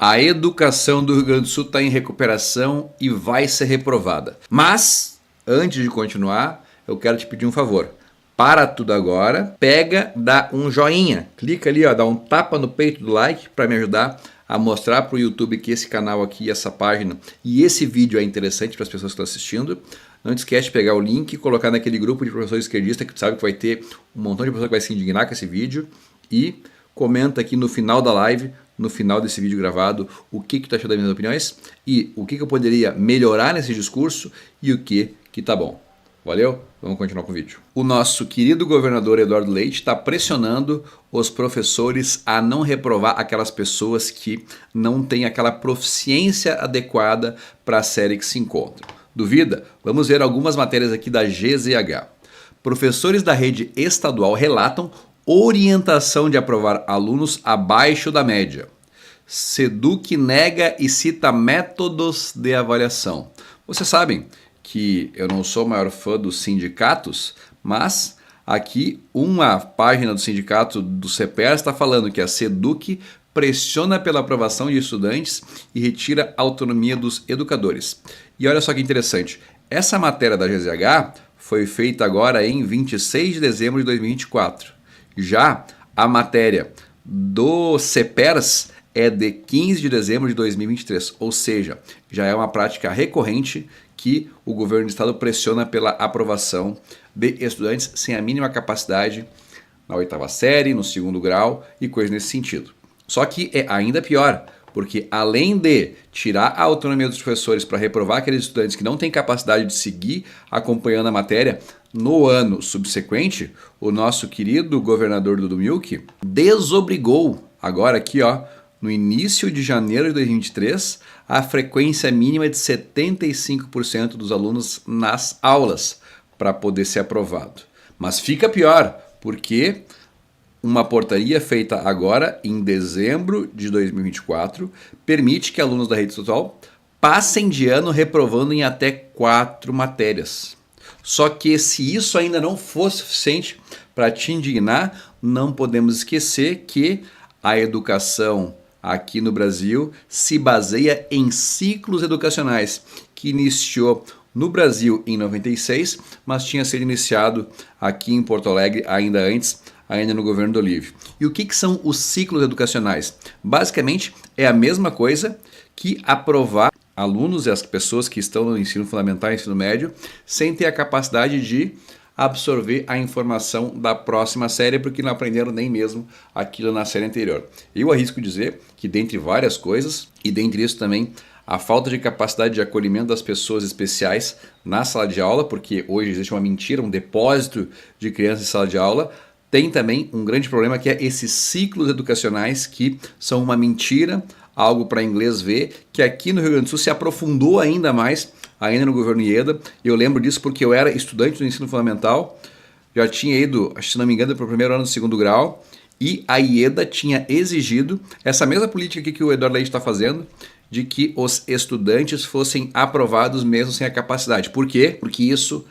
A educação do Rio Grande do Sul está em recuperação e vai ser reprovada. Mas, antes de continuar, eu quero te pedir um favor. Para tudo agora, pega, dá um joinha, clica ali, ó, dá um tapa no peito do like para me ajudar a mostrar para o YouTube que esse canal aqui, essa página e esse vídeo é interessante para as pessoas que estão assistindo. Não te esquece de pegar o link e colocar naquele grupo de professores esquerdistas que tu sabe que vai ter um montão de pessoas que vai se indignar com esse vídeo. E comenta aqui no final da live, no final desse vídeo gravado, o que tu achou das minhas opiniões e o que eu poderia melhorar nesse discurso e o que tá bom. Valeu? Vamos continuar com o vídeo. O nosso querido governador Eduardo Leite está pressionando os professores a não reprovar aquelas pessoas que não têm aquela proficiência adequada para a série que se encontram. Duvida? Vamos ver algumas matérias aqui da GZH. Professores da rede estadual relatam orientação de aprovar alunos abaixo da média. SEDUC nega e cita métodos de avaliação. Vocês sabem que eu não sou o maior fã dos sindicatos, mas aqui uma página do sindicato do CEPER está falando que a SEDUC pressiona pela aprovação de estudantes e retira a autonomia dos educadores. E olha só que interessante, essa matéria da GZH foi feita agora em 26 de dezembro de 2024. Já a matéria do CEPERS é de 15 de dezembro de 2023, ou seja, já é uma prática recorrente que o governo do estado pressiona pela aprovação de estudantes sem a mínima capacidade na 8ª série, no 2º grau e coisas nesse sentido. Só que é ainda pior, porque além de tirar a autonomia dos professores para reprovar aqueles estudantes que não têm capacidade de seguir acompanhando a matéria, no ano subsequente, o nosso querido governador Dudu Milk desobrigou, agora aqui ó, no início de janeiro de 2023, a frequência mínima de 75% dos alunos nas aulas para poder ser aprovado. Mas fica pior, porque uma portaria feita agora, em dezembro de 2024, permite que alunos da rede estadual passem de ano reprovando em até 4 matérias. Só que se isso ainda não for suficiente para te indignar, não podemos esquecer que a educação aqui no Brasil se baseia em ciclos educacionais, que iniciou no Brasil em 96, mas tinha sido iniciado aqui em Porto Alegre ainda antes, ainda no governo do Olívio. E o que são os ciclos educacionais? Basicamente é a mesma coisa que aprovar alunos e as pessoas que estão no ensino fundamental e ensino médio sem ter a capacidade de absorver a informação da próxima série porque não aprenderam nem mesmo aquilo na série anterior. Eu arrisco dizer que dentre várias coisas, e dentre isso também a falta de capacidade de acolhimento das pessoas especiais na sala de aula, porque hoje existe uma mentira, um depósito de crianças em sala de aula, tem também um grande problema que é esses ciclos educacionais que são uma mentira, algo para inglês ver, que aqui no Rio Grande do Sul se aprofundou ainda mais, ainda no governo Ieda. Eu lembro disso porque eu era estudante do ensino fundamental, já tinha ido, se não me engano, para o 1º ano do 2º grau, e a Ieda tinha exigido essa mesma política aqui que o Eduardo Leite está fazendo, de que os estudantes fossem aprovados mesmo sem a capacidade. Por quê? Porque isso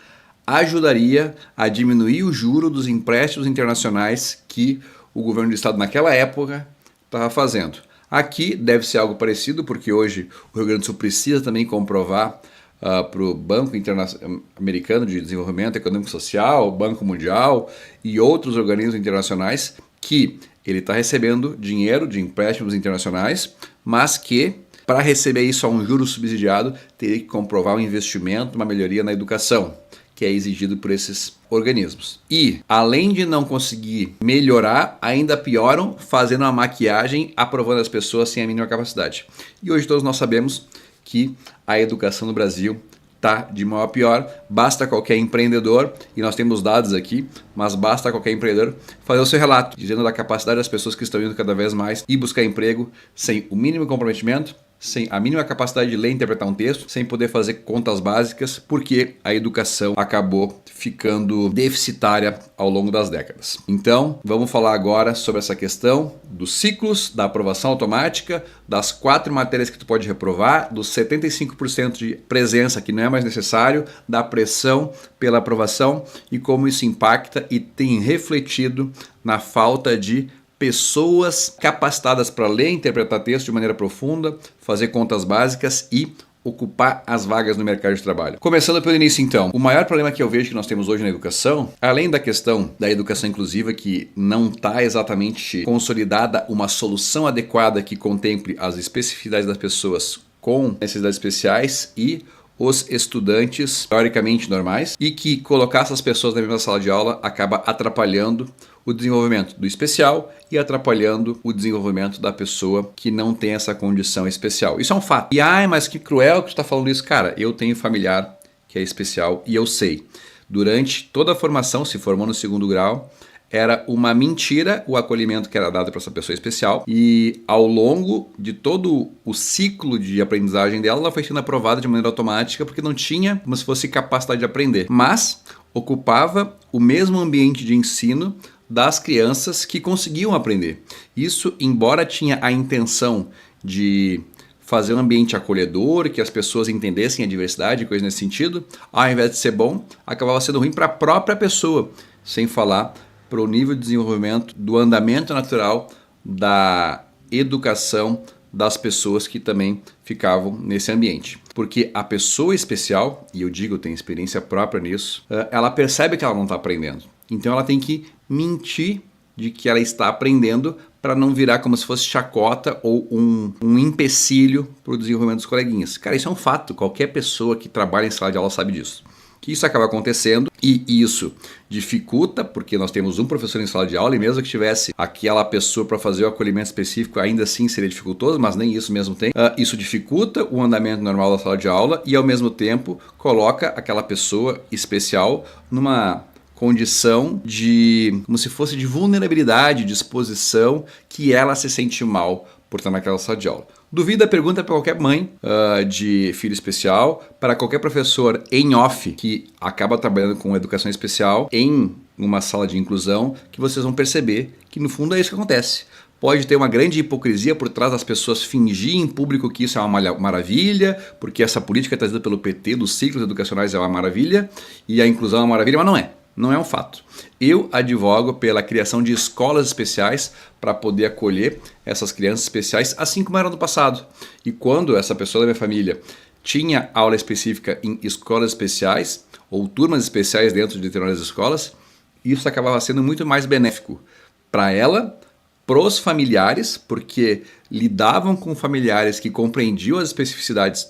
ajudaria a diminuir o juro dos empréstimos internacionais que o governo do estado naquela época estava fazendo. Aqui deve ser algo parecido, porque hoje o Rio Grande do Sul precisa também comprovar para o Banco Interamericano de Desenvolvimento Econômico e Social, Banco Mundial e outros organismos internacionais que ele está recebendo dinheiro de empréstimos internacionais, mas que para receber isso a um juro subsidiado teria que comprovar um investimento, uma melhoria na educação, que é exigido por esses organismos. E, além de não conseguir melhorar, ainda pioram fazendo uma maquiagem, aprovando as pessoas sem a mínima capacidade. E hoje todos nós sabemos que a educação no Brasil está de mal a pior. Basta qualquer empreendedor, e nós temos dados aqui, mas basta qualquer empreendedor fazer o seu relato, dizendo da capacidade das pessoas que estão indo cada vez mais e buscar emprego sem o mínimo comprometimento, sem a mínima capacidade de ler e interpretar um texto, sem poder fazer contas básicas, porque a educação acabou ficando deficitária ao longo das décadas. Então, vamos falar agora sobre essa questão dos ciclos, da aprovação automática, das 4 matérias que tu pode reprovar, dos 75% de presença que não é mais necessário, da pressão pela aprovação e como isso impacta e tem refletido na falta de pessoas capacitadas para ler e interpretar texto de maneira profunda, fazer contas básicas e ocupar as vagas no mercado de trabalho. Começando pelo início então, o maior problema que eu vejo que nós temos hoje na educação, além da questão da educação inclusiva que não está exatamente consolidada uma solução adequada que contemple as especificidades das pessoas com necessidades especiais e os estudantes teoricamente normais, e que colocar essas pessoas na mesma sala de aula acaba atrapalhando o desenvolvimento do especial e atrapalhando o desenvolvimento da pessoa que não tem essa condição especial. Isso é um fato. E mas que cruel que tu está falando isso. Cara, eu tenho familiar que é especial e eu sei. Durante toda a formação, se formou no 2º grau, era uma mentira o acolhimento que era dado para essa pessoa especial, e ao longo de todo o ciclo de aprendizagem dela, ela foi sendo aprovada de maneira automática porque não tinha como se fosse capacidade de aprender, mas ocupava o mesmo ambiente de ensino das crianças que conseguiam aprender. Isso, embora tinha a intenção de fazer um ambiente acolhedor, que as pessoas entendessem a diversidade, coisa nesse sentido, ao invés de ser bom, acabava sendo ruim para a própria pessoa, sem falar para o nível de desenvolvimento do andamento natural da educação das pessoas que também ficavam nesse ambiente. Porque a pessoa especial, e eu digo, eu tenho experiência própria nisso, ela percebe que ela não está aprendendo. Então ela tem que mentir de que ela está aprendendo para não virar como se fosse chacota ou um empecilho para o desenvolvimento dos coleguinhas. Cara, isso é um fato. Qualquer pessoa que trabalha em sala de aula sabe disso. Que isso acaba acontecendo e isso dificulta, porque nós temos um professor em sala de aula e mesmo que tivesse aquela pessoa para fazer o acolhimento específico, ainda assim seria dificultoso, mas nem isso mesmo tem. Isso dificulta o andamento normal da sala de aula e ao mesmo tempo coloca aquela pessoa especial numa condição de, como se fosse de vulnerabilidade, de exposição, que ela se sente mal por estar naquela sala de aula. Duvida, pergunta para qualquer mãe de filho especial, para qualquer professor em off que acaba trabalhando com educação especial em uma sala de inclusão, que vocês vão perceber que no fundo é isso que acontece. Pode ter uma grande hipocrisia por trás das pessoas fingir em público que isso é uma maravilha, porque essa política trazida pelo PT dos ciclos educacionais é uma maravilha e a inclusão é uma maravilha, mas não é. Não é um fato. Eu advogo pela criação de escolas especiais para poder acolher essas crianças especiais, assim como era no passado. E quando essa pessoa da minha família tinha aula específica em escolas especiais ou turmas especiais dentro de determinadas escolas, isso acabava sendo muito mais benéfico para ela, para os familiares, porque lidavam com familiares que compreendiam as especificidades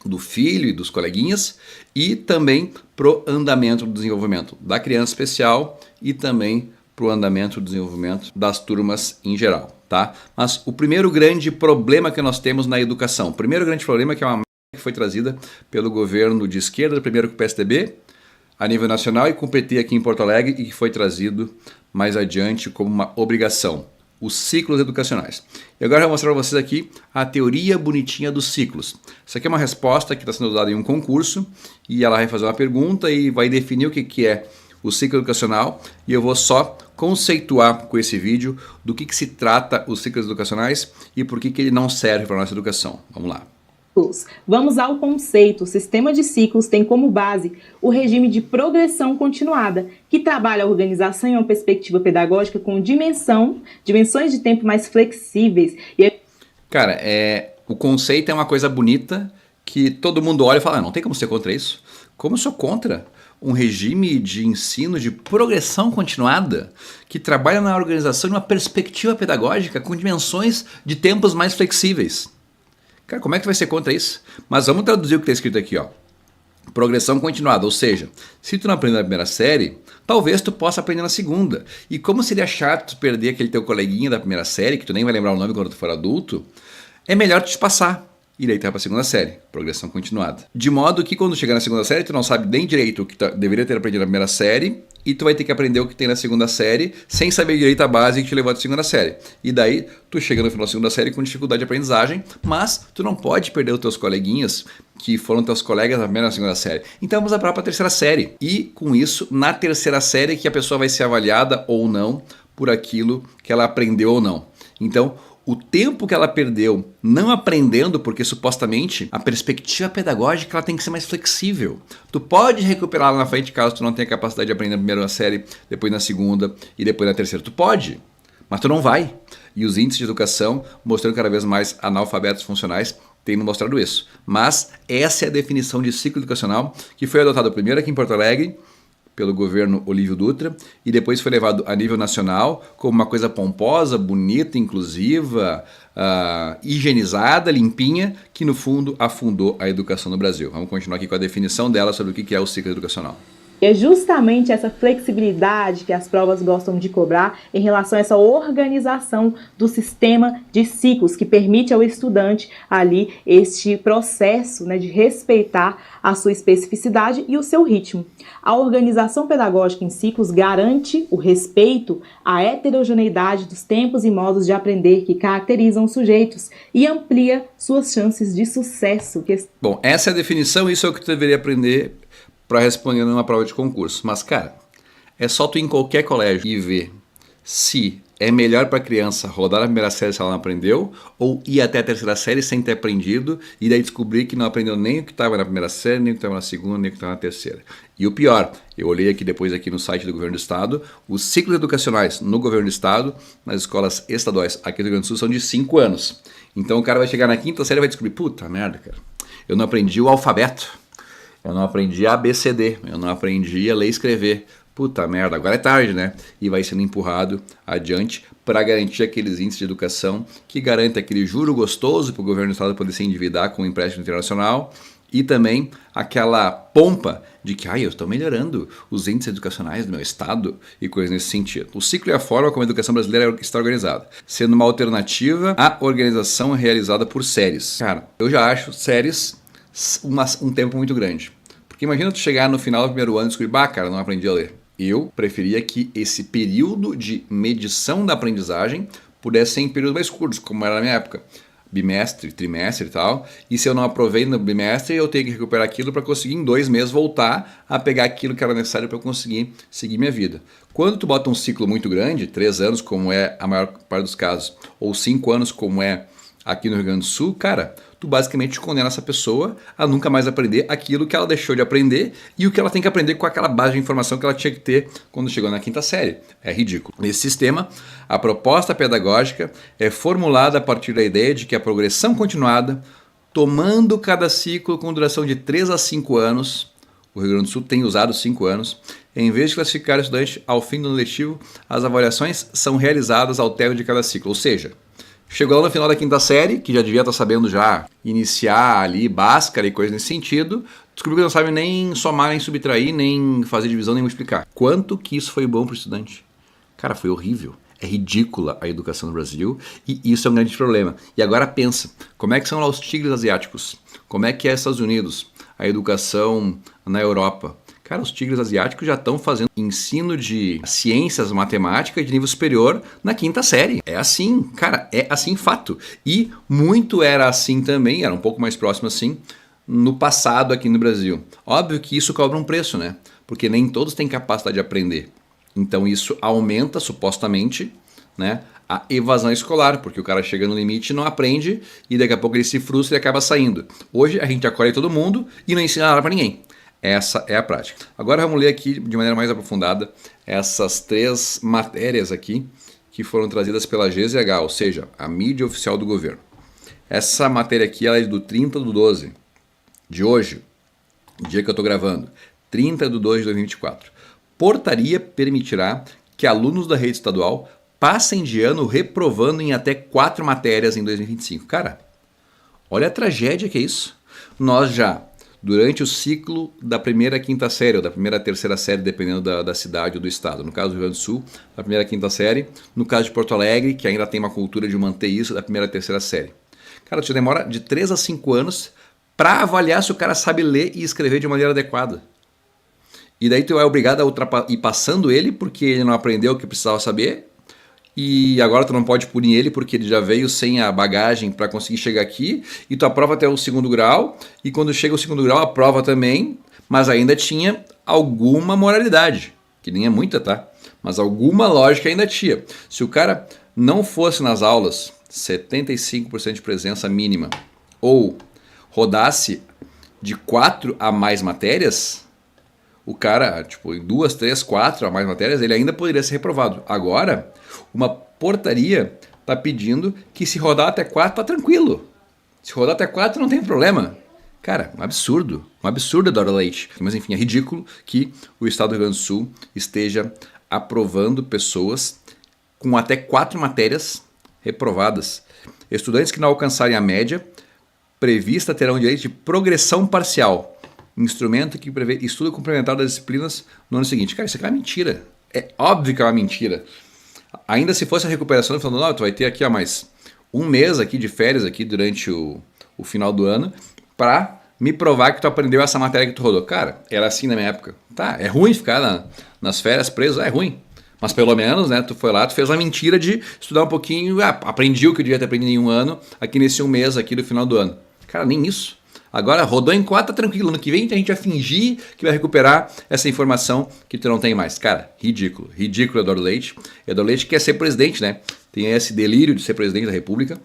do filho e dos coleguinhas, e também pro andamento do desenvolvimento da criança especial e também pro andamento do desenvolvimento das turmas em geral, tá? Mas o primeiro grande problema que nós temos na educação, o primeiro grande problema que é uma merda que foi trazida pelo governo de esquerda, primeiro com o PSDB, a nível nacional e com o PT aqui em Porto Alegre, e que foi trazido mais adiante como uma obrigação. Os ciclos educacionais. E agora eu vou mostrar para vocês aqui a teoria bonitinha dos ciclos. Isso aqui é uma resposta que está sendo usada em um concurso e ela vai fazer uma pergunta e vai definir o que é o ciclo educacional, e eu vou só conceituar com esse vídeo do que se trata os ciclos educacionais e por que ele não serve para a nossa educação. Vamos lá. Vamos ao conceito. O sistema de ciclos tem como base o regime de progressão continuada, que trabalha a organização em uma perspectiva pedagógica com dimensões de tempo mais flexíveis. Cara, o conceito é uma coisa bonita que todo mundo olha e fala, não tem como ser contra isso. Como eu sou contra um regime de ensino de progressão continuada que trabalha na organização em uma perspectiva pedagógica com dimensões de tempos mais flexíveis? Cara, como é que vai ser contra isso? Mas vamos traduzir o que está escrito aqui, ó. Progressão continuada, ou seja, se tu não aprender na primeira série, talvez tu possa aprender na segunda. E como seria chato tu perder aquele teu coleguinha da primeira série, que tu nem vai lembrar o nome quando tu for adulto, é melhor tu te passar. E daí tu vai para a segunda série, progressão continuada. De modo que quando chegar na segunda série, tu não sabe nem direito o que tu deveria ter aprendido na primeira série, e tu vai ter que aprender o que tem na segunda série, sem saber direito a base que te levou à segunda série. E daí, tu chega no final da segunda série com dificuldade de aprendizagem, mas tu não pode perder os teus coleguinhas, que foram teus colegas na primeira e na segunda série. Então vamos para a terceira série. E com isso, na terceira série que a pessoa vai ser avaliada ou não por aquilo que ela aprendeu ou não. Então, o tempo que ela perdeu não aprendendo, porque supostamente a perspectiva pedagógica ela tem que ser mais flexível. Tu pode recuperar lá na frente caso tu não tenha capacidade de aprender na primeira série, depois na segunda e depois na terceira. Tu pode. Mas tu não vai. E os índices de educação, mostrando cada vez mais analfabetos funcionais, têm mostrado isso. Mas essa é a definição de ciclo educacional que foi adotada primeiro aqui em Porto Alegre, pelo governo Olívio Dutra, e depois foi levado a nível nacional como uma coisa pomposa, bonita, inclusiva, higienizada, limpinha, que no fundo afundou a educação no Brasil. Vamos continuar aqui com a definição dela sobre o que é o ciclo educacional. E é justamente essa flexibilidade que as provas gostam de cobrar em relação a essa organização do sistema de ciclos que permite ao estudante ali este processo, né, de respeitar a sua especificidade e o seu ritmo. A organização pedagógica em ciclos garante o respeito à heterogeneidade dos tempos e modos de aprender que caracterizam os sujeitos e amplia suas chances de sucesso. Bom, essa é a definição, isso é o que tu deveria aprender para responder numa prova de concurso. Mas, cara, é só tu ir em qualquer colégio e ver se é melhor para a criança rodar a primeira série se ela não aprendeu, ou ir até a terceira série sem ter aprendido, e daí descobrir que não aprendeu nem o que estava na primeira série, nem o que estava na segunda, nem o que estava na terceira. E o pior, eu olhei aqui depois aqui no site do Governo do Estado, os ciclos educacionais no Governo do Estado, nas escolas estaduais aqui do Rio Grande do Sul, são de 5 anos. Então o cara vai chegar na quinta série e vai descobrir, puta merda, cara, eu não aprendi o alfabeto. Eu não aprendi a ABCD, eu não aprendi a ler e escrever. Puta merda, agora é tarde, né? E vai sendo empurrado adiante para garantir aqueles índices de educação que garantem aquele juro gostoso para o governo do estado poder se endividar com o empréstimo internacional e também aquela pompa de que eu estou melhorando os índices educacionais do meu estado e coisas nesse sentido. O ciclo é a forma como a educação brasileira está organizada, sendo uma alternativa à organização realizada por séries. Cara, eu já acho séries um tempo muito grande. Porque imagina tu chegar no final do primeiro ano e descobrir, cara, não aprendi a ler. Eu preferia que esse período de medição da aprendizagem pudesse ser em períodos mais curtos, como era na minha época. Bimestre, trimestre e tal. E se eu não aprovei no bimestre, eu tenho que recuperar aquilo para conseguir em 2 meses voltar a pegar aquilo que era necessário para eu conseguir seguir minha vida. Quando tu bota um ciclo muito grande, 3 anos, como é a maior parte dos casos, ou 5 anos, como é aqui no Rio Grande do Sul, cara, tu basicamente condena essa pessoa a nunca mais aprender aquilo que ela deixou de aprender e o que ela tem que aprender com aquela base de informação que ela tinha que ter quando chegou na quinta série. É ridículo. Nesse sistema, a proposta pedagógica é formulada a partir da ideia de que a progressão continuada, tomando cada ciclo com duração de 3 a 5 anos, o Rio Grande do Sul tem usado 5 anos, em vez de classificar o estudante ao fim do ano letivo, as avaliações são realizadas ao término de cada ciclo, ou seja, chegou lá no final da quinta série, que já devia estar sabendo já iniciar ali, Bhaskara e coisas nesse sentido, descobriu que não sabe nem somar, nem subtrair, nem fazer divisão, nem multiplicar. Quanto que isso foi bom para o estudante? Cara, foi horrível. É ridícula a educação no Brasil e isso é um grande problema. E agora pensa, como é que são lá os tigres asiáticos? Como é que é Estados Unidos? A educação na Europa? Cara, os tigres asiáticos já estão fazendo ensino de ciências, matemática de nível superior na quinta série. É assim, cara, é assim fato. E muito era assim também, era um pouco mais próximo assim, no passado aqui no Brasil. Óbvio que isso cobra um preço, né? Porque nem todos têm capacidade de aprender. Então isso aumenta, supostamente, né, a evasão escolar, porque o cara chega no limite e não aprende e daqui a pouco ele se frustra e acaba saindo. Hoje a gente acolhe todo mundo e não ensina nada para ninguém. Essa é a prática. Agora vamos ler aqui de maneira mais aprofundada essas 3 matérias aqui que foram trazidas pela GZH, ou seja, a mídia oficial do governo. Essa matéria aqui ela é do 30/12 de hoje, dia que eu estou gravando, 30/12 de 2024. Portaria permitirá que alunos da rede estadual passem de ano reprovando em até 4 matérias em 2025. Cara, olha a tragédia que é isso. Nós já, durante o ciclo da primeira à quinta série, ou da primeira à terceira série, dependendo da cidade ou do estado. No caso do Rio Grande do Sul, da primeira à quinta série. No caso de Porto Alegre, que ainda tem uma cultura de manter isso, da primeira à terceira série. Cara, isso demora de 3 a 5 anos para avaliar se o cara sabe ler e escrever de maneira adequada. E daí tu é obrigado a ir passando ele porque ele não aprendeu o que precisava saber. E agora tu não pode punir ele porque ele já veio sem a bagagem para conseguir chegar aqui. E tu aprova até o 2º grau. E quando chega o 2º grau, aprova também. Mas ainda tinha alguma moralidade. Que nem é muita, tá? Mas alguma lógica ainda tinha. Se o cara não fosse nas aulas, 75% de presença mínima, ou rodasse de 4 a mais matérias, o cara, tipo, em 2, 3, 4 a mais matérias, ele ainda poderia ser reprovado. Agora, uma portaria está pedindo que se rodar até 4 tá tranquilo. Se rodar até 4 não tem problema. Cara, um absurdo, Eduardo Leite. Mas enfim, é ridículo que o Estado do Rio Grande do Sul esteja aprovando pessoas com até 4 matérias reprovadas. Estudantes que não alcançarem a média prevista terão direito de progressão parcial. Instrumento que prevê estudo complementar das disciplinas no ano seguinte. Cara, isso aqui é uma mentira. É óbvio que é uma mentira. Ainda se fosse a recuperação, falando, não, tu vai ter aqui mais um mês aqui de férias aqui durante o final do ano para me provar que tu aprendeu essa matéria que tu rodou. Cara, era assim na minha época. Tá, é ruim ficar nas férias preso, é ruim. Mas pelo menos, né, tu foi lá, tu fez a mentira de estudar um pouquinho, aprendi o que eu devia ter aprendido em um ano, aqui nesse um mês aqui do final do ano. Cara, nem isso. Agora, rodou em 4, tá tranquilo. No que vem a gente vai fingir que vai recuperar essa informação que tu não tem mais. Cara, ridículo. Ridículo, Eduardo Leite. Eduardo Leite quer ser presidente, né? Tem esse delírio de ser presidente da República.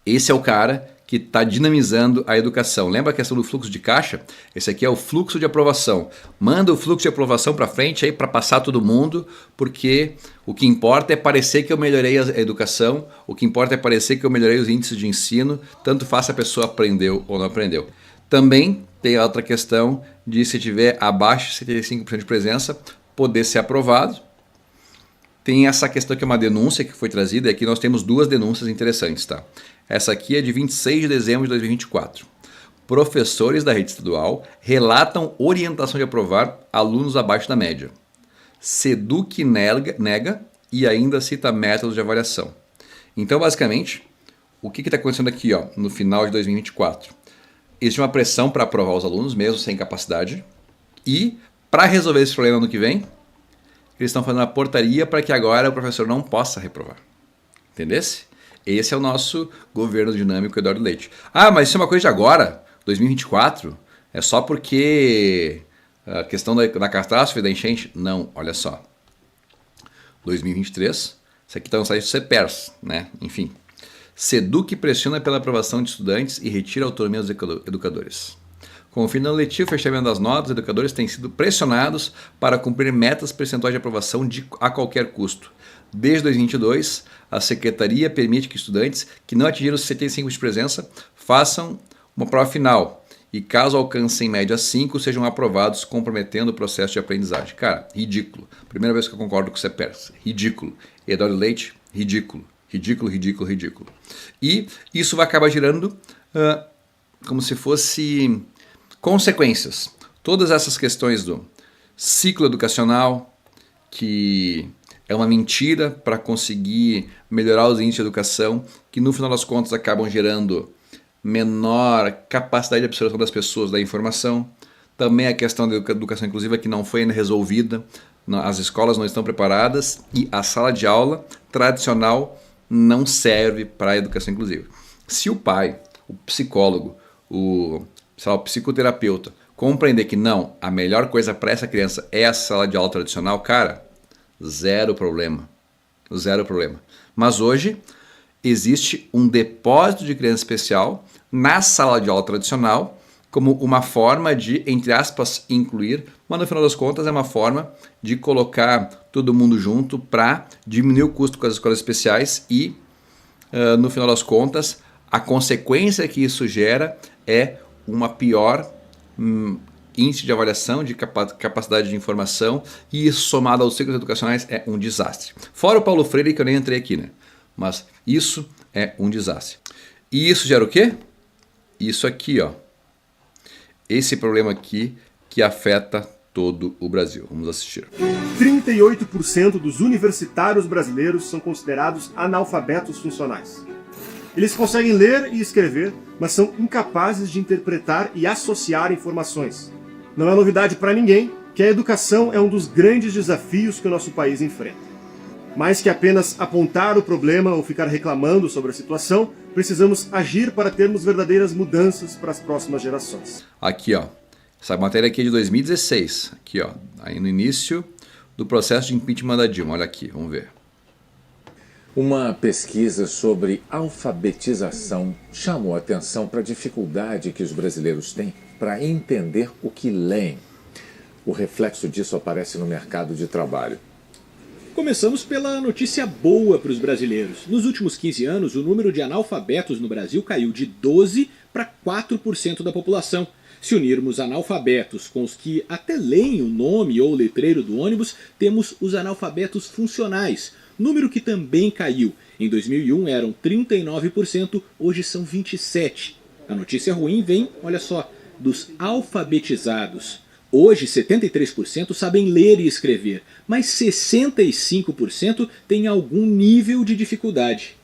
Esse é o cara que está dinamizando a educação. Lembra a questão do fluxo de caixa? Esse aqui é o fluxo de aprovação. Manda o fluxo de aprovação para frente aí para passar todo mundo, porque o que importa é parecer que eu melhorei a educação, o que importa é parecer que eu melhorei os índices de ensino, tanto faz se a pessoa aprendeu ou não aprendeu. Também tem a outra questão de se tiver abaixo de 75% de presença, poder ser aprovado. Tem essa questão que é uma denúncia que foi trazida, e aqui nós temos 2 denúncias interessantes, tá? Essa aqui é de 26 de dezembro de 2024. Professores da rede estadual relatam orientação de aprovar alunos abaixo da média. SEDUC nega e ainda cita métodos de avaliação. Então, basicamente, o que está acontecendo aqui no final de 2024? Existe uma pressão para aprovar os alunos, mesmo sem capacidade, e para resolver esse problema no que vem, eles estão fazendo uma portaria para que agora o professor não possa reprovar. Entendesse? Esse é o nosso governo dinâmico, Eduardo Leite. Ah, mas isso é uma coisa de agora, 2024? É só porque a questão da catástrofe, da enchente? Não, olha só. 2023, isso aqui está no site do CEPERS, né? Enfim. SEDUC pressiona pela aprovação de estudantes e retira a autonomia dos educadores. Com o fim do ano letivo e fechamento das notas, os educadores têm sido pressionados para cumprir metas percentuais de aprovação a qualquer custo. Desde 2022, a Secretaria permite que estudantes que não atingiram os 75% de presença façam uma prova final e, caso alcancem média 5, sejam aprovados, comprometendo o processo de aprendizagem. Cara, ridículo. Primeira vez que eu concordo com o CEPERS. Ridículo. Eduardo Leite, ridículo. Ridículo, ridículo, ridículo. E isso vai acabar gerando como se fosse consequências. Todas essas questões do ciclo educacional, que é uma mentira para conseguir melhorar os índices de educação, que no final das contas acabam gerando menor capacidade de absorção das pessoas da informação. Também a questão da educação inclusiva que não foi ainda resolvida, as escolas não estão preparadas e a sala de aula tradicional não serve para a educação inclusiva. Se o pai, o psicólogo, o psicoterapeuta compreender que não, a melhor coisa para essa criança é a sala de aula tradicional, cara, zero problema. Zero problema. Mas hoje existe um depósito de criança especial na sala de aula tradicional como uma forma de, entre aspas, incluir, mas no final das contas é uma forma de colocar todo mundo junto para diminuir o custo com as escolas especiais e, no final das contas, a consequência que isso gera é uma pior índice de avaliação, de capacidade de informação, e isso somado aos ciclos educacionais é um desastre. Fora o Paulo Freire, que eu nem entrei aqui, né? Mas isso é um desastre. E isso gera o quê? Isso aqui, ó. Esse problema aqui que afeta todo o Brasil. Vamos assistir. 38% dos universitários brasileiros são considerados analfabetos funcionais. Eles conseguem ler e escrever, mas são incapazes de interpretar e associar informações. Não é novidade para ninguém que a educação é um dos grandes desafios que o nosso país enfrenta. Mais que apenas apontar o problema ou ficar reclamando sobre a situação, precisamos agir para termos verdadeiras mudanças para as próximas gerações. Aqui, ó. Essa matéria aqui é de 2016. Aqui, ó. Aí no início do processo de impeachment da Dilma. Olha aqui, vamos ver. Uma pesquisa sobre alfabetização chamou a atenção para a dificuldade que os brasileiros têm para entender o que leem. O reflexo disso aparece no mercado de trabalho. Começamos pela notícia boa para os brasileiros. Nos últimos 15 anos, o número de analfabetos no Brasil caiu de 12% para 4% da população. Se unirmos analfabetos com os que até leem o nome ou letreiro do ônibus, temos os analfabetos funcionais, número que também caiu. Em 2001 eram 39%, hoje são 27%. A notícia ruim vem, olha só, dos alfabetizados. Hoje, 73% sabem ler e escrever, mas 65% têm algum nível de dificuldade.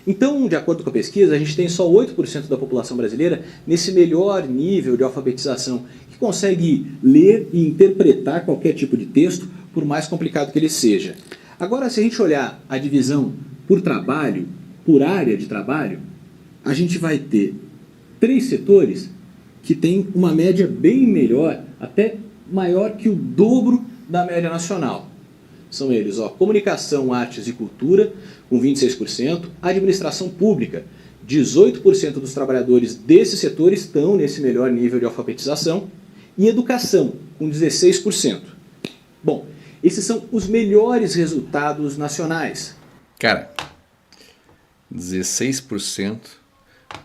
Então, de acordo com a pesquisa, a gente tem só 8% da população brasileira nesse melhor nível de alfabetização, que consegue ler e interpretar qualquer tipo de texto, por mais complicado que ele seja. Agora, se a gente olhar a divisão por trabalho, por área de trabalho, a gente vai ter 3 setores que têm uma média bem melhor, até maior que o dobro da média nacional. São eles, comunicação, artes e cultura, com 26%, administração pública, 18% dos trabalhadores desse setor estão nesse melhor nível de alfabetização, e educação, com 16%. Bom, esses são os melhores resultados nacionais. Cara, 16%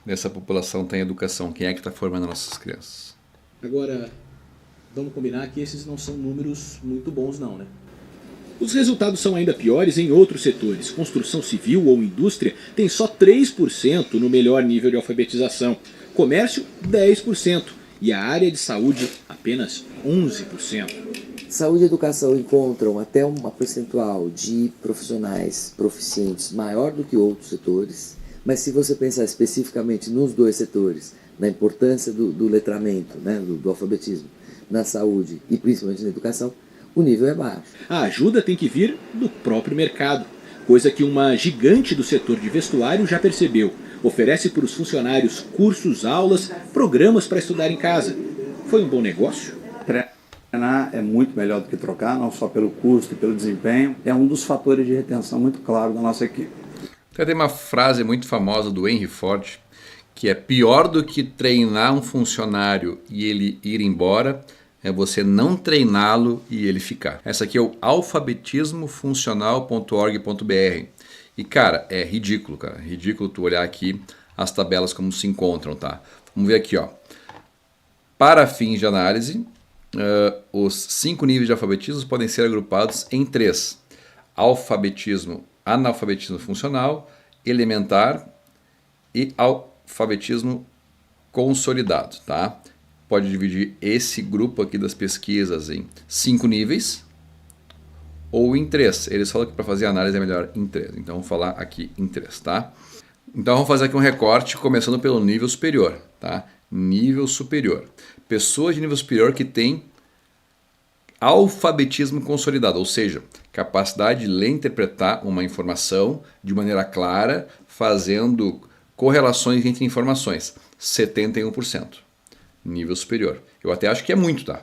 dessa população tem educação. Quem é que está formando nossas crianças? Agora, vamos combinar que esses não são números muito bons não, né? Os resultados são ainda piores em outros setores. Construção civil ou indústria tem só 3% no melhor nível de alfabetização. Comércio, 10%. E a área de saúde, apenas 11%. Saúde e educação encontram até uma percentual de profissionais proficientes maior do que outros setores. Mas se você pensar especificamente nos 2 setores, na importância do letramento, né, do alfabetismo, na saúde e principalmente na educação, o nível é baixo. A ajuda tem que vir do próprio mercado, coisa que uma gigante do setor de vestuário já percebeu. Oferece para os funcionários cursos, aulas, programas para estudar em casa. Foi um bom negócio? Treinar é muito melhor do que trocar, não só pelo custo e pelo desempenho. É um dos fatores de retenção muito claro da nossa equipe. Tem uma frase muito famosa do Henry Ford, que é: pior do que treinar um funcionário e ele ir embora, é você não treiná-lo e ele ficar. Essa aqui é o alfabetismofuncional.org.br. E, cara, é ridículo, cara. Ridículo tu olhar aqui as tabelas como se encontram, tá? Vamos ver aqui, ó. Para fins de análise, os 5 níveis de alfabetismo podem ser agrupados em 3. Analfabetismo funcional, elementar e alfabetismo consolidado, tá? Pode dividir esse grupo aqui das pesquisas em 5 níveis ou em 3. Eles falam que para fazer a análise é melhor em 3. Então vamos falar aqui em 3, tá? Então vamos fazer aqui um recorte começando pelo nível superior, tá? Nível superior. Pessoas de nível superior que têm alfabetismo consolidado, ou seja, capacidade de ler e interpretar uma informação de maneira clara, fazendo correlações entre informações. 71%. Nível superior. Eu até acho que é muito, tá?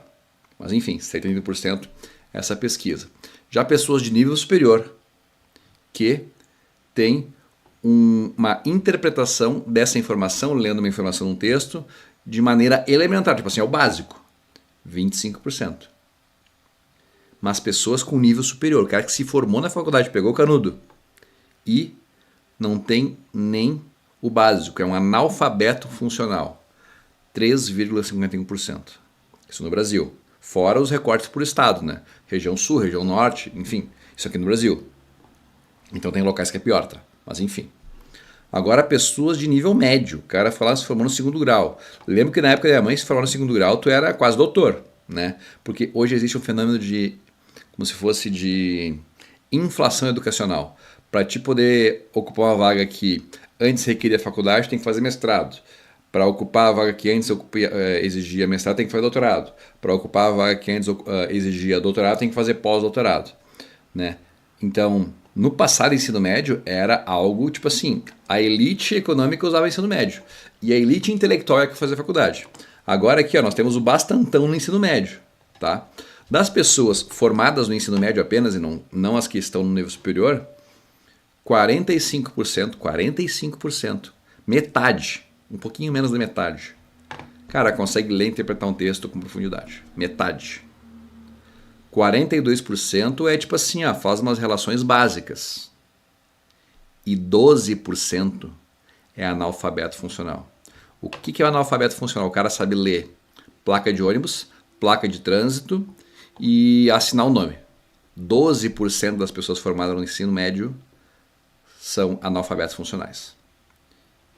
Mas enfim, 71% essa pesquisa. Já pessoas de nível superior que têm uma interpretação dessa informação, lendo uma informação num texto, de maneira elementar, tipo assim, é o básico. 25%. Mas pessoas com nível superior, o cara que se formou na faculdade, pegou o canudo e não tem nem o básico, é um analfabeto funcional. 3,51%. Isso no Brasil. Fora os recortes por estado, né? Região sul, região norte, enfim. Isso aqui no Brasil. Então tem locais que é pior, tá? Mas enfim. Agora pessoas de nível médio. O cara se formou no 2º grau. Lembro que na época da minha mãe, se formou no 2º grau, tu era quase doutor, né? Porque hoje existe um fenômeno de, como se fosse de inflação educacional. Para te poder ocupar uma vaga que antes requeria faculdade, tem que fazer mestrado. Para ocupar a vaga que antes exigia mestrado, tem que fazer doutorado. Para ocupar a vaga que antes exigia doutorado, tem que fazer pós-doutorado, né? Então, no passado, ensino médio era algo tipo assim, a elite econômica usava ensino médio e a elite intelectual é que fazia faculdade. Agora aqui, ó, nós temos o bastantão no ensino médio, tá? Das pessoas formadas no ensino médio apenas, e não as que estão no nível superior, 45%, metade, um pouquinho menos da metade, cara, consegue ler e interpretar um texto com profundidade. Metade. 42% é tipo assim, faz umas relações básicas. E 12% é analfabeto funcional. O que é o analfabeto funcional? O cara sabe ler placa de ônibus, placa de trânsito e assinar o nome. 12% das pessoas formadas no ensino médio são analfabetos funcionais.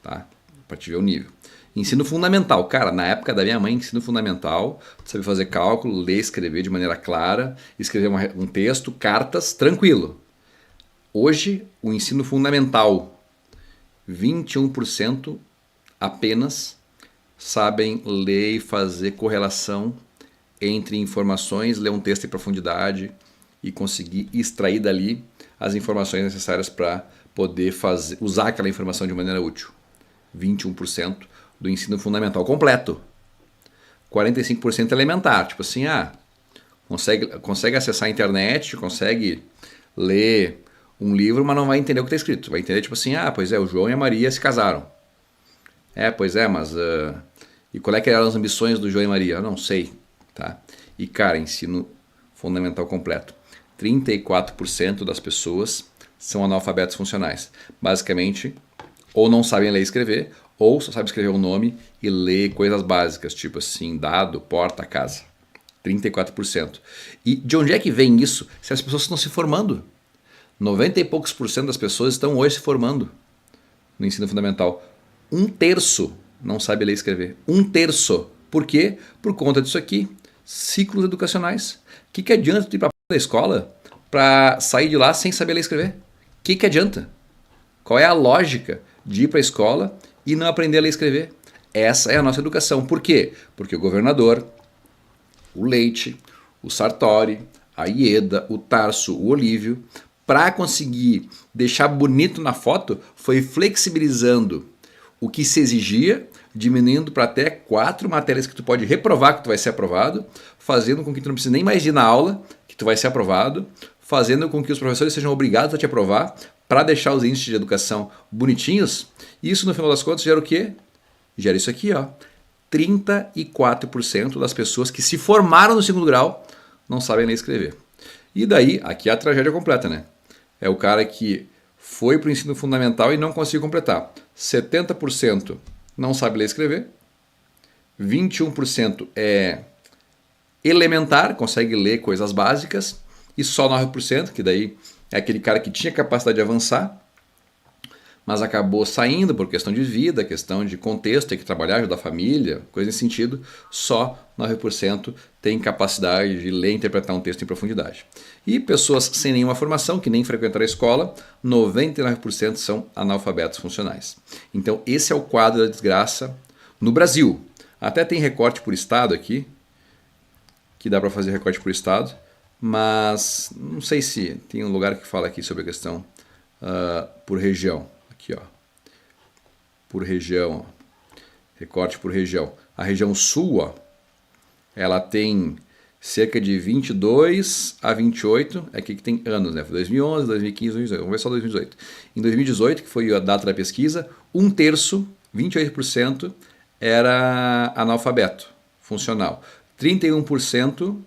Tá? Para te ver o nível. Ensino fundamental. Cara, na época da minha mãe, ensino fundamental, tu sabe fazer cálculo, ler, escrever de maneira clara, escrever um texto, cartas, tranquilo. Hoje, o ensino fundamental, 21% apenas sabem ler e fazer correlação entre informações, ler um texto em profundidade e conseguir extrair dali as informações necessárias para poder usar aquela informação de maneira útil. 21% do ensino fundamental completo. 45% elementar, tipo assim, consegue acessar a internet, consegue ler um livro, mas não vai entender o que está escrito. Vai entender tipo assim, pois é, o João e a Maria se casaram. Pois é, mas... e qual é que eram as ambições do João e Maria? Eu não sei, tá? E cara, ensino fundamental completo. 34% das pessoas são analfabetos funcionais. Basicamente, ou não sabem ler e escrever, ou só sabem escrever o nome e ler coisas básicas, tipo assim, dado, porta, casa. 34%. E de onde é que vem isso? Se as pessoas estão se formando. 90 e poucos por cento das pessoas estão hoje se formando no ensino fundamental. 1/3 não sabe ler e escrever. 1/3. Por quê? Por conta disso aqui. Ciclos educacionais. O que adianta tu ir para a escola para sair de lá sem saber ler e escrever? O que adianta? Qual é a lógica de ir para a escola e não aprender a ler e escrever? Essa é a nossa educação. Por quê? Porque o governador, o Leite, o Sartori, a Ieda, o Tarso, o Olívio, para conseguir deixar bonito na foto, foi flexibilizando o que se exigia, diminuindo para até 4 matérias que tu pode reprovar que tu vai ser aprovado, fazendo com que tu não precise nem mais ir na aula, que tu vai ser aprovado, fazendo com que os professores sejam obrigados a te aprovar para deixar os índices de educação bonitinhos. E isso, no final das contas, gera o quê? Gera isso aqui, 34% das pessoas que se formaram no segundo grau não sabem ler e escrever. E daí, aqui é a tragédia completa, né? É o cara que foi para o ensino fundamental e não conseguiu completar. 70% não sabe ler e escrever. 21% é elementar, consegue ler coisas básicas. E só 9%, que daí é aquele cara que tinha capacidade de avançar, mas acabou saindo por questão de vida, questão de contexto, tem que trabalhar, ajudar a família, coisa nesse sentido. Só 9% tem capacidade de ler e interpretar um texto em profundidade. E pessoas sem nenhuma formação, que nem frequentaram a escola, 99% são analfabetos funcionais. Então esse é o quadro da desgraça no Brasil. Até tem recorte por estado aqui, que dá para fazer recorte por estado, mas não sei se tem um lugar que fala aqui sobre a questão por região. Aqui, por região, recorte por região. A região sul, ela tem cerca de 22 a 28, aqui que tem anos, né? Foi 2011, 2015, 2018. Vamos ver só 2018. Em 2018, que foi a data da pesquisa, 1/3, 28%, era analfabeto funcional. 31%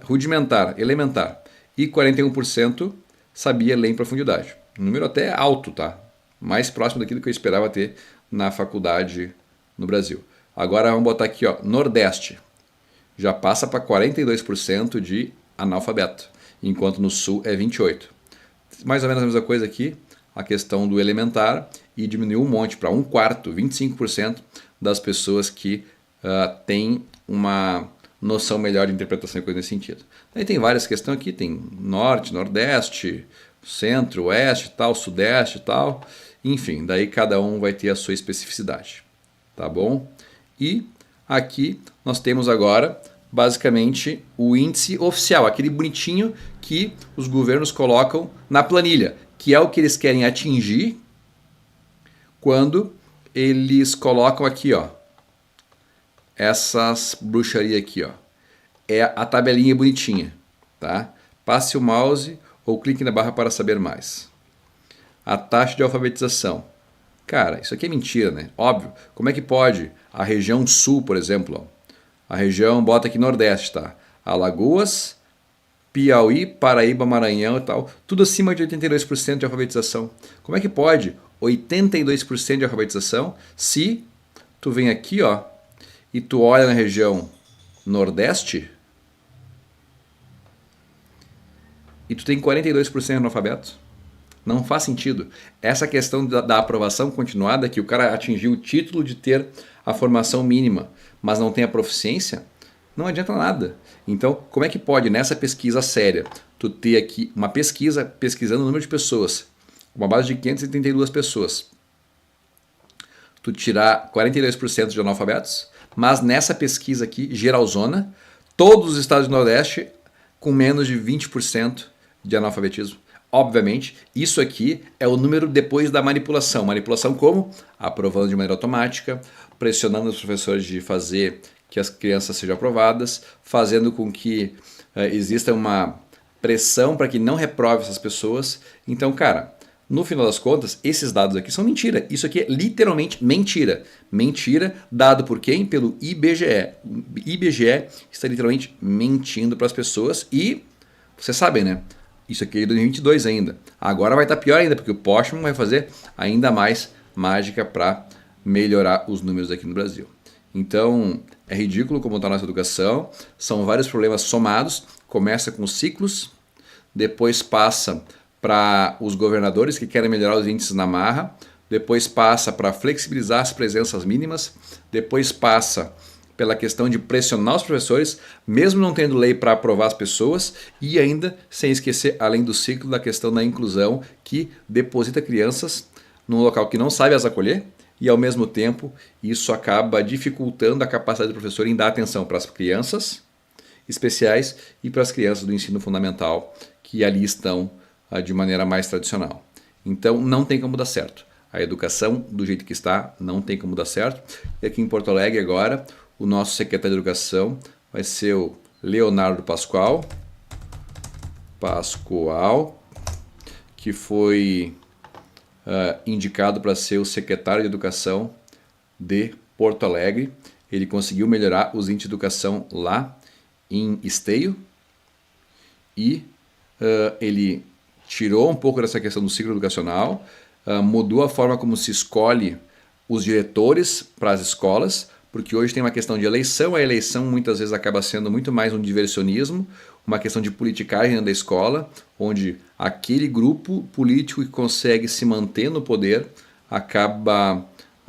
rudimentar, elementar. E 41% sabia ler em profundidade. Um número até alto, tá? Mais próximo daquilo que eu esperava ter na faculdade no Brasil. Agora vamos botar aqui, Nordeste. Já passa para 42% de analfabeto, enquanto no Sul é 28%. Mais ou menos a mesma coisa aqui, a questão do elementar, e diminuiu um monte para 1/4, 25% das pessoas que têm uma noção melhor de interpretação e coisa nesse sentido. Aí tem várias questões aqui, tem Norte, Nordeste, Centro, Oeste, tal, Sudeste, tal. Enfim, daí cada um vai ter a sua especificidade, tá bom? E aqui nós temos agora, basicamente, o índice oficial, aquele bonitinho que os governos colocam na planilha, que é o que eles querem atingir quando eles colocam aqui, essas bruxarias aqui, é a tabelinha bonitinha, tá? Passe o mouse ou clique na barra para saber mais. A taxa de alfabetização. Cara, isso aqui é mentira, né? Óbvio. Como é que pode a região sul, por exemplo, a região, bota aqui Nordeste, tá? Alagoas, Piauí, Paraíba, Maranhão e tal, tudo acima de 82% de alfabetização. Como é que pode 82% de alfabetização se tu vem aqui, ó, e tu olha na região Nordeste e tu tem 42% de analfabetos? Não faz sentido. Essa questão da aprovação continuada, que o cara atingiu o título de ter a formação mínima, mas não tem a proficiência, não adianta nada. Então, como é que pode, nessa pesquisa séria, tu ter aqui uma pesquisa pesquisando o número de pessoas, uma base de 532 pessoas, tu tirar 42% de analfabetos, mas nessa pesquisa aqui, geralzona, todos os estados do Nordeste com menos de 20% de analfabetismo. Obviamente, isso aqui é o número depois da manipulação. Manipulação como? Aprovando de maneira automática, pressionando os professores de fazer que as crianças sejam aprovadas, fazendo com que exista uma pressão para que não reprove essas pessoas. Então, cara, no final das contas, esses dados aqui são mentira. Isso aqui é literalmente mentira. Mentira dado por quem? Pelo IBGE. O IBGE está literalmente mentindo para as pessoas e, vocês sabem, né? Isso aqui é de 2022 ainda. Agora vai estar pior ainda, porque o Postman vai fazer ainda mais mágica para melhorar os números aqui no Brasil. Então, é ridículo como está a nossa educação. São vários problemas somados. Começa com os ciclos, depois passa para os governadores que querem melhorar os índices na marra, depois passa para flexibilizar as presenças mínimas, depois passa pela questão de pressionar os professores, mesmo não tendo lei para aprovar as pessoas, e ainda sem esquecer, além do ciclo, da questão da inclusão, que deposita crianças num local que não sabe as acolher, e ao mesmo tempo isso acaba dificultando a capacidade do professor em dar atenção para as crianças especiais e para as crianças do ensino fundamental que ali estão de maneira mais tradicional. Então não tem como dar certo. A educação do jeito que está não tem como dar certo. E aqui em Porto Alegre agora o nosso secretário de Educação vai ser o Leonardo Pascoal, que foi indicado para ser o secretário de Educação de Porto Alegre. Ele conseguiu melhorar os índices de educação lá em Esteio e ele tirou um pouco dessa questão do ciclo educacional, mudou a forma como se escolhe os diretores para as escolas, porque hoje tem uma questão de eleição, a eleição muitas vezes acaba sendo muito mais um diversionismo, uma questão de politicagem dentro da escola, onde aquele grupo político que consegue se manter no poder acaba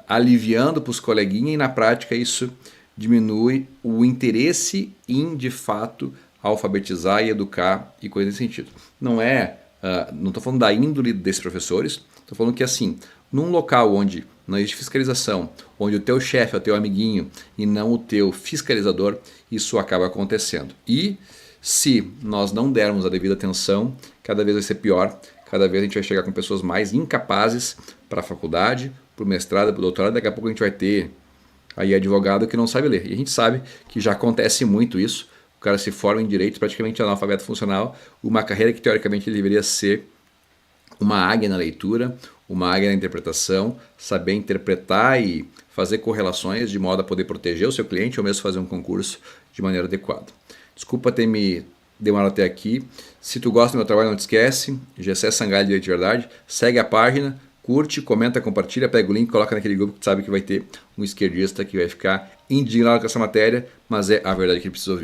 aliviando para os coleguinhas e na prática isso diminui o interesse em, de fato, alfabetizar e educar e coisa nesse sentido. Não estou falando da índole desses professores, estou falando que assim, num local onde não existe fiscalização, onde o teu chefe é o teu amiguinho e não o teu fiscalizador, isso acaba acontecendo. E se nós não dermos a devida atenção, cada vez vai ser pior, cada vez a gente vai chegar com pessoas mais incapazes para a faculdade, para o mestrado, para o doutorado, daqui a pouco a gente vai ter aí advogado que não sabe ler. E a gente sabe que já acontece muito isso, o cara se forma em direito praticamente analfabeto funcional, uma carreira que teoricamente ele deveria ser uma águia na leitura, uma águia na interpretação, saber interpretar e fazer correlações de modo a poder proteger o seu cliente ou mesmo fazer um concurso de maneira adequada. Desculpa ter me demorado até aqui. Se tu gosta do meu trabalho, não te esquece, Gessé Sangalho Direito de Verdade, segue a página, curte, comenta, compartilha, pega o link, coloca naquele grupo que tu sabe que vai ter um esquerdista que vai ficar indignado com essa matéria, mas é a verdade que ele precisa ouvir.